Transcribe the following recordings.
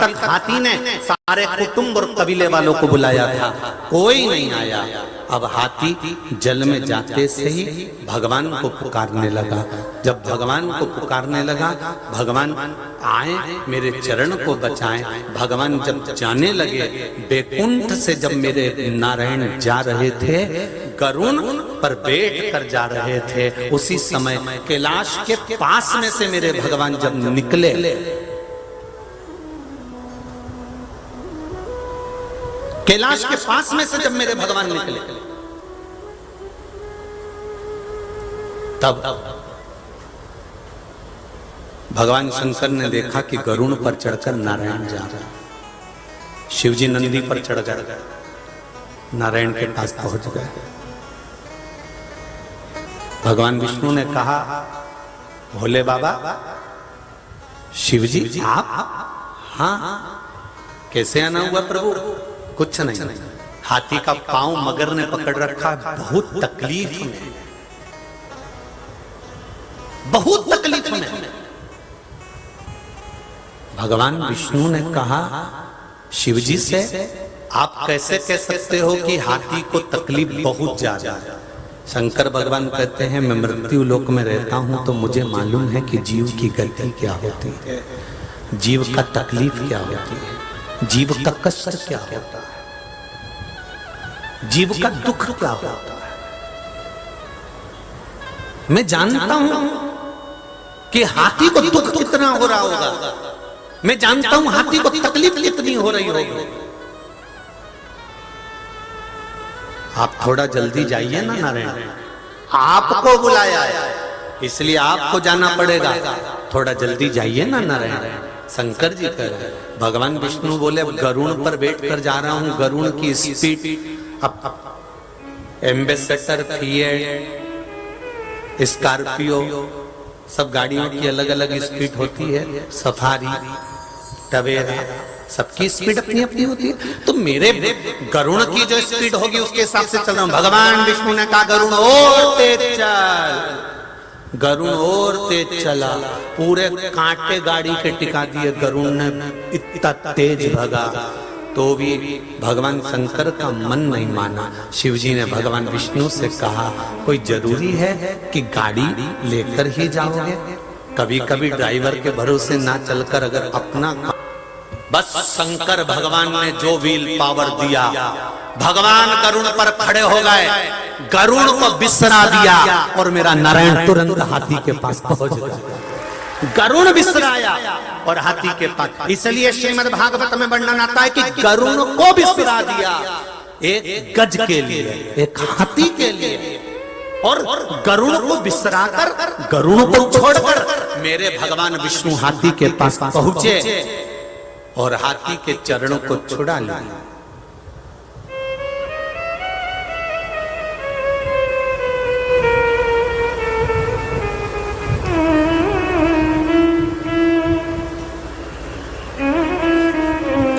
तक हाथी ने सारे कुटुंब और कबीले वालों को बुलाया था, कोई नहीं आया। अब हाथी जल में जाते से ही भगवान को पुकारने लगा। जब भगवान को पुकारने लगा, भगवान आए मेरे चरण को बचाएं। भगवान जब जाने लगे, बैकुंठ से जब मेरे नारायण जा रहे थे, गरुण पर बैठ कर जा रहे थे, उसी समय कैलाश के पास में से मेरे भगवान जब निकले, कैलाश के पास में से जब मेरे भगवान निकले, तब भगवान शंकर ने देखा कि गरुड़ पर चढ़कर नारायण जा रहा। शिवजी नंदी पर चढ़ गए, नारायण के पास पहुंच गए। भगवान विष्णु ने कहा, भोले बाबा, शिवजी आप? हाँ। कैसे आना हुआ प्रभु? कुछ नहीं, हाथी का पांव मगर ने पकड़ रखा, बहुत तकलीफ में, बहुत तकलीफ में। भगवान विष्णु ने कहा, शिवजी से आप कैसे कह सकते हो कि हाथी को तकलीफ बहुत ज्यादा है? शंकर भगवान कहते हैं, मैं मृत्यु लोक में रहता हूं तो मुझे मालूम है कि जीव की गति क्या होती है, जीव का तकलीफ क्या होती है, जीव का कष्ट क्या होता है, जीव का दुख क्या होता है। मैं जानता हूं कि हाथी को दुख कितना हो रहा होगा, मैं जानता हूं हाथी को तकलीफ कितनी हो रही होगी। आप थोड़ा जल्दी जाइए ना नारायण, आपको बुलाया है इसलिए आपको जाना पड़ेगा, थोड़ा जल्दी जाइए ना नारायण। शंकर जी कह रहे हैं। भगवान विष्णु बोले, गरुड़ पर बैठकर जा रहा हूं, गरुड़ की स्पीड, अब एम्बेसडर, फिएट, स्कॉर्पियो, सब गाड़ियों की अलग अलग स्पीड होती है, सफारी, टवेरा, सबकी स्पीड अपनी अपनी होती है। तो मेरे गरुड़ की जो स्पीड होगी उसके हिसाब से चल रहा हूं। भगवान विष्णु ने कहा, गरुड़ और तेज चल। गरुड़ और तेज चला, पूरे कांटे गाड़ी के टिका दिए। गरुड़ ने इतना तेज भगा तो भी भगवान शंकर का मन नहीं माना। शिवजी ने भगवान विष्णु से कहा, कोई जरूरी है कि गाड़ी लेकर ही जाओगे? कभी कभी ड्राइवर के भरोसे ना चलकर अगर अपना, बस शंकर भगवान ने जो व्हील पावर दिया, भगवान गरुड़ पर खड़े हो गए, गरुड़ को बिसरा दिया और मेरा नारायण तुरंत हाथी के पास पहुंच गया। गरुड़ बिसराया और हाथी के पास। इसलिए श्रीमद् भागवत में वर्णन आता है कि गरुड़ को बिसरा दिया एक गज के लिए, एक हाथी के लिए, और गरुड़ को बिसराकर, गरुड़ को छोड़कर मेरे भगवान विष्णु हाथी के पास पहुंचे और हाथी के चरणों को छुड़ा लिया।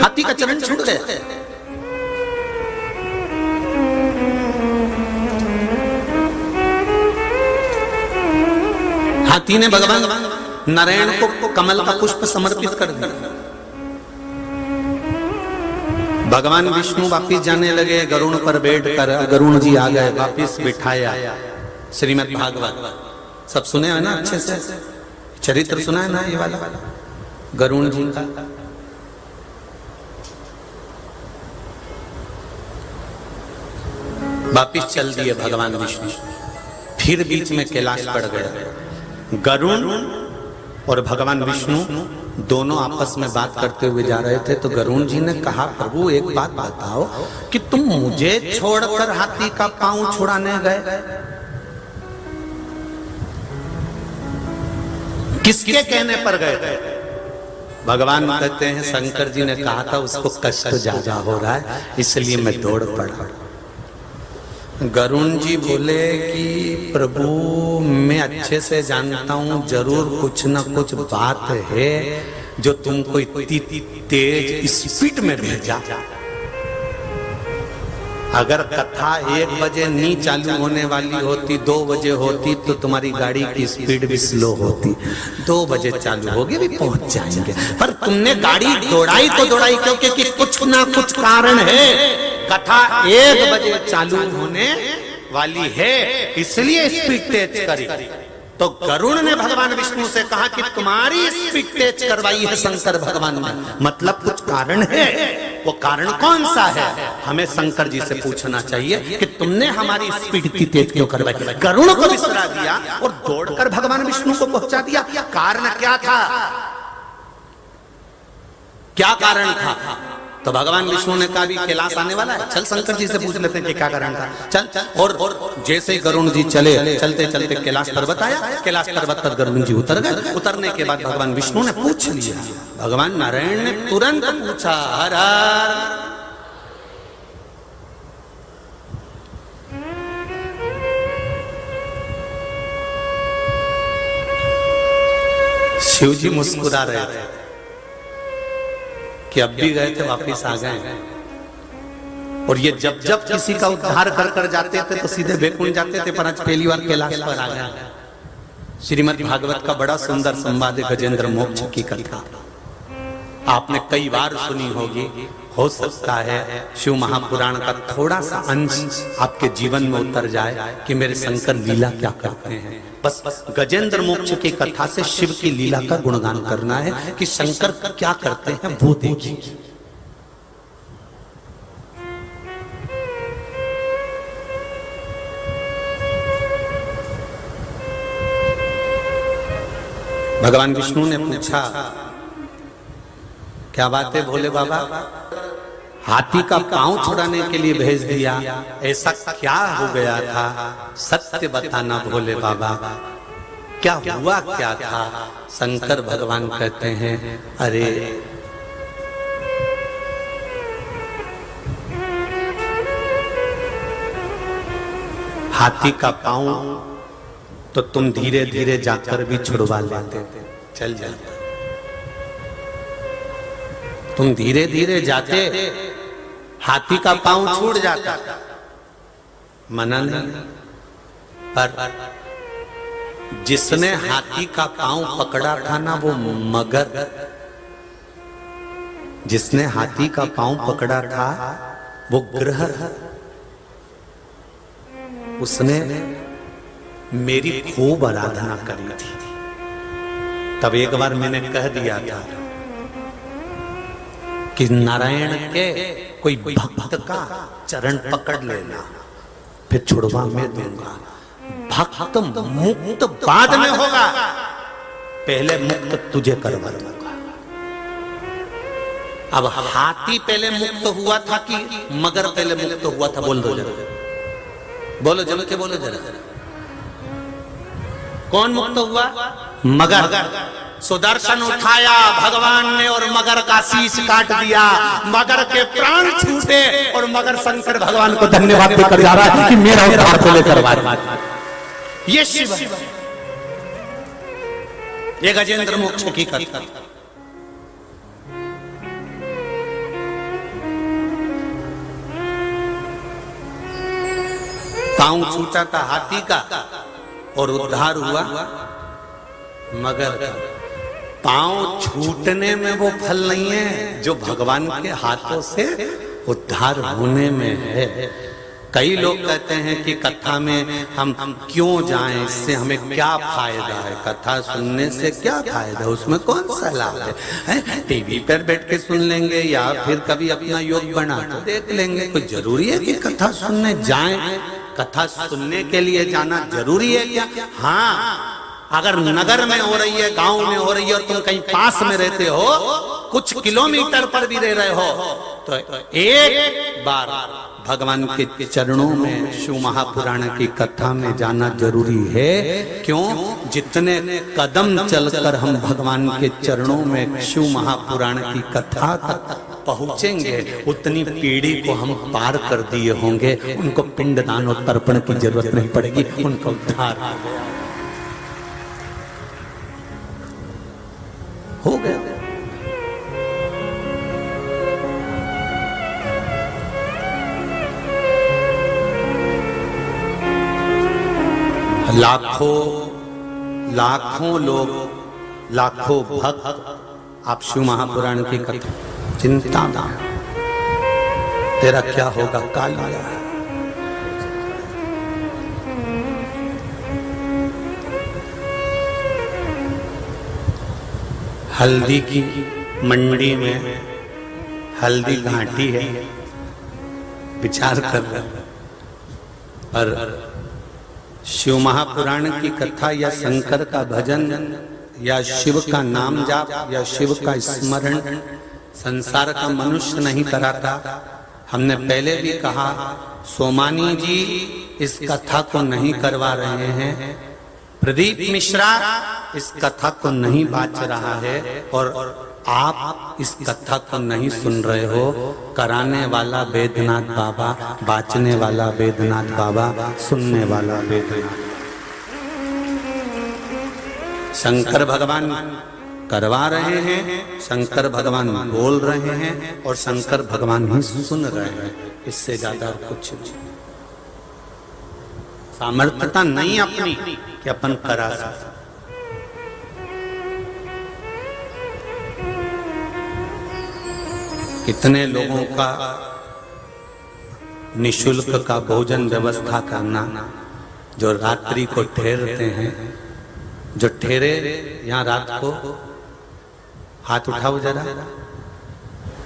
हाथी का चरण छूट गया। हाथी ने भगवान नारायण को कमल का पुष्प समर्पित कर दिया। भगवान विष्णु वापिस जाने लगे, गरुड़ पर बैठकर। गरुड़ जी आ गए, वापिस बिठाया। श्रीमद् भागवत सब सुने हैं ना, अच्छे से चरित्र सुना है ना ये वाला गरुड़ जी का। वापिस चल दिए भगवान विष्णु। फिर बीच में कैलाश पड़ गया। गरुड़ और भगवान विष्णु दोनों आपस में बात करते हुए जा रहे थे। तो गरुड़ जी ने कहा, प्रभु एक बात बताओ कि तुम मुझे छोड़कर हाथी का पांव छुड़ाने गए, किसके कहने पर गए थे? भगवान कहते हैं, शंकर जी ने कहा था उसको कष्ट ज्यादा हो रहा है इसलिए मैं दौड़ पड़ा। गरुड़ जी बोले कि प्रभु मैं अच्छे से जानता हूं, जरूर कुछ ना कुछ बात है जो तुमको इतनी तेज स्पीड में भेजा। अगर कथा 1 बजे नहीं चालू होने वाली होती, 2 बजे होती, तो तुम्हारी गाड़ी की स्पीड भी स्लो होती। 2 बजे चालू होगी भी पहुंच जाएंगे, पर तुमने गाड़ी दौड़ाई तो दौड़ाई क्योंकि कुछ ना कुछ कारण है। कथा 1 बजे चालू होने वाली है, इसलिए स्पीड तेज करी। तो गरुड़ ने भगवान विष्णु से कहा कि तुम्हारी स्पीड तेज करवाई है शंकर भगवान ने, मतलब कुछ कारण है। वो कारण कौन सा है, हमें शंकर जी से पूछना चाहिए कि तुमने हमारी स्पीड इतनी तेज क्यों करवाई। गरुड़ को विसरा दिया और दौड़कर भगवान विष्णु को पहुंचा दिया। कारण क्या था, क्या कारण था? तो भगवान विष्णु ने कहा भी कैलाश आने वाला है, चल शंकर जी से पूछ लेते हैं कि क्या कारण था। चल, और जैसे ही गरुड़ जी चले, चलते चलते कैलाश पर्वत आया। कैलाश पर्वत पर गरुड़ जी उतर गए। उतरने के बाद भगवान विष्णु ने पूछ लिया, भगवान नारायण ने तुरंत पूछा, हर हर। शिव जी मुस्कुरा रहे थे कि अब भी गए थे वापिस आ गए। और ये जब जब किसी का उद्धार कर कर जाते थे तो सीधे वैकुंठ जाते थे, पर आज पहली बार कैलाश पर आ गए। श्रीमद् भागवत का बड़ा सुंदर संवाद है गजेंद्र मोक्ष की कथा, आपने कई बार सुनी होगी। हो सकता है शिव महापुराण का थोड़ा सा अंश आपके जीवन में उतर जाए कि मेरे शंकर लीला क्या करते हैं। बस गजेंद्र मोक्ष की कथा से शिव की लीला का गुणगान करना है कि शंकर क्या करते हैं वो देखिए। भगवान विष्णु ने पूछा, क्या बात है भोले बाबा, हाथी का पांव छुड़ाने के लिए भेज दिया, ऐसा क्या हो गया था, सत्य बताना भोले बाबा, क्या हुआ क्या था। शंकर भगवान कहते हैं, अरे हाथी का पांव तो तुम धीरे धीरे जाकर भी छुड़वा लेते, चल जाते। तुम धीरे धीरे जाते, हाथी का पांव छूट जाता, मना नहीं। पर जिसने हाथी का पांव पकड़ा था ना, वो मगर, जिसने हाथी का पांव पकड़ा था वो ग्रह, उसने मेरी खूब आराधना करी थी। तब एक बार मैंने कह दिया था कि नारायण के कोई भक्त का चरण पकड़ लेना, फिर छुड़वा मैं दूंगा। भक्त मुक्त बाद में होगा, पहले मुक्त तुझे करवा दूंगा। अब हाथी पहले मुक्त हुआ था कि मगर पहले मुक्त हुआ था? बोल दो जरा, बोलो जम के बोलो जरा, कौन मुक्त हुआ? मगर। सुदर्शन उठाया भगवान ने और मगर का शीश काट दिया, मगर के प्राण छूटे और मगर शंकर भगवान को धन्यवाद देकर जा रहा है कि मेरा उद्धार को लेकर ये शिव, ये गजेंद्र मोक्ष की कथा। पांव छूटा था हाथी का और उद्धार हुआ मगर का। पांव छूटने में वो फल नहीं है जो भगवान के हाथों से उद्धार होने में है। कई लोग कहते हैं कि कथा में हम क्यों जाएं, इससे हमें क्या फायदा है, कथा सुनने से क्या फायदा है, उसमें कौन सा लाभ है? टीवी पर बैठ के सुन लेंगे या फिर कभी अपना योग बना तो देख लेंगे। कोई जरूरी है कि कथा सुनने जाएं? कथा सुनने के लिए जाना जरूरी है क्या? हाँ, अगर नगर में हो रही है, गांव में हो रही है और तुम कहीं पास में रहते हो, कुछ किलोमीटर पर भी रह रहे हो, तो एक बार भगवान के चरणों में शिव महापुराण की कथा में जाना जरूरी है। क्यों? जितने कदम चलकर हम भगवान के चरणों में शिव महापुराण की कथा तक पहुंचेंगे, उतनी पीढ़ी को हम पार कर दिए होंगे। उनको पिंडदान और तर्पण की जरूरत नहीं पड़ेगी, उनका उद्धार हो गया। लाखों लोग, लाखों भक्त आप शिव महापुराण की कथा चिंता ना, तेरा क्या होगा कालिया। हल्दी की मंडी में हल्दी घाटी है, विचार कर रहे, पर शिव महापुराण की कथा या शंकर का भजन या शिव का नाम जाप या शिव का स्मरण संसार का मनुष्य नहीं कराता। हमने पहले भी कहा, सोमानी जी इस कथा को नहीं करवा रहे हैं, प्रदीप मिश्रा इस कथा को नहीं बाच रहा है, और आप इस कथा को नहीं सुन रहे हो। कराने वाला बैद्यनाथ बाबा, बाचने वाला बैद्यनाथ बाबा, सुनने वाला बैद्यनाथ। शंकर भगवान करवा रहे हैं, शंकर भगवान बोल रहे हैं, और शंकर भगवान ही सुन रहे हैं। इससे ज्यादा कुछ नहीं। सामर्थ्यता नहीं अपनी कि अपन करा सकते। कितने लोगों का निशुल्क का भोजन व्यवस्था करना, जो रात्रि को ठहरते हैं, जो ठहरे यहाँ रात को, हाथ उठाओ जरा।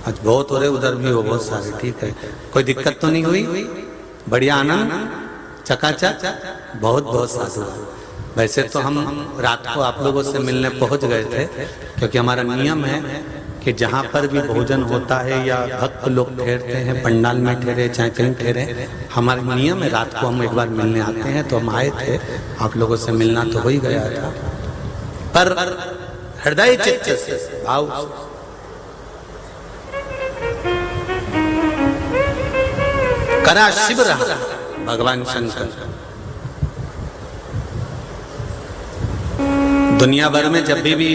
आज बहुत हो रहे, उधर भी हो बहुत सारे, ठीक है, कोई दिक्कत तो नहीं हुई, बढ़िया आनंद चकाचक, बहुत बहुत साधु। वैसे तो हम रात को आप लोगों से मिलने पहुंच गए थे, क्योंकि हमारा नियम है कि जहाँ पर भी भोजन होता है या भक्त लोग ठहरते हैं, पंडाल में ठहरे चाहे कहीं ठहरे, हमारा नियम है रात को हम एक बार मिलने आते हैं। तो हम आए थे, आप लोगों से मिलना तो हो ही गया था, पर हृदय चित्त से भाव करा शिव रहा भगवान शंकर। दुनिया भर में जब भी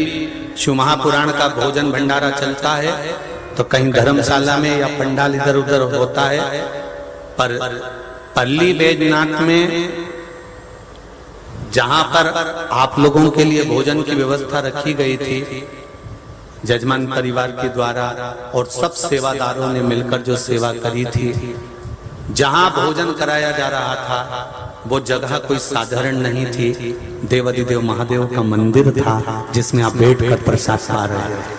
शिव महापुराण का भोजन भंडारा चलता है तो कहीं धर्मशाला में या पंडाल इधर उधर होता है, पर पल्ली बैजनाथ में जहां पर आप लोगों के लिए भोजन की व्यवस्था रखी गई थी जजमान परिवार के द्वारा, और सब सेवादारों ने मिलकर जो सेवा करी थी, जहां भोजन कराया जा रहा था वो जगह कोई साधारण नहीं थी। देवाधिदेव महादेव का मंदिर था, जिसमें आप बैठकर प्रसाद पा रहे थे।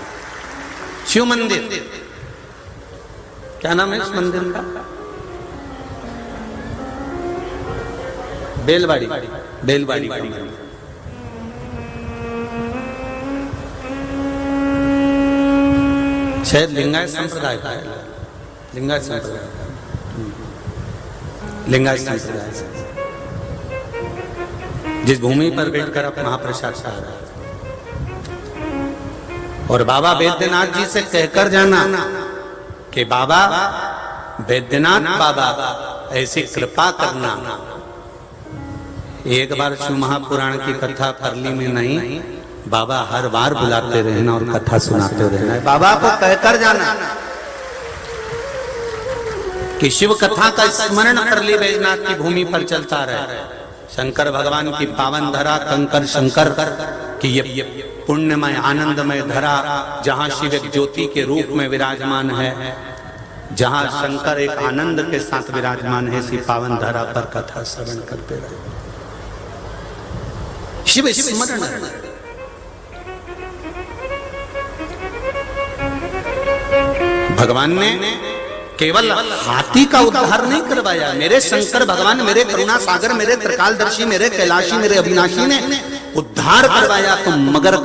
शिव मंदिर, क्या नाम है इस मंदिर का? बेलवाड़ी, बेलवाड़ी शायद लिंगायत संप्रदाय का है, लिंगायत संप्रदाय, लिंगायत संप्रदाय। जिस भूमि पर बैठकर आप महाप्रसाद खा रहे हैं, और बाबा बैद्यनाथ जी से कहकर जाना कि बाबा बैद्यनाथ बाबा ऐसी कृपा करना। एक बार शिव महापुराण की कथा करली में नहीं, बाबा हर बार बुलाते रहना और कथा सुनाते रहना है। बाबा को कहकर जाना कि शिव कथा का स्मरण करली बैजनाथ की भूमि पर चलता रहे। शंकर भगवान की पावन धरा, कंकर शंकर की ये पुण्यमय आनंदमय धरा, जहाँ शिव एक ज्योति के रूप में विराजमान है, जहाँ शंकर एक आनंद के साथ विराजमान है, इसी पावन धरा पर कथा श्रवण करते रहे। शिव स्मरण भगवान ने केवल हाथी का उद्धार नहीं करवाया, मेरे शंकर भगवान, मेरे करुणा सागर, मेरे त्रिकालदर्शी, मेरे कैलाशी, मेरे अविनाशी ने उद्धार करवाया तो मगर का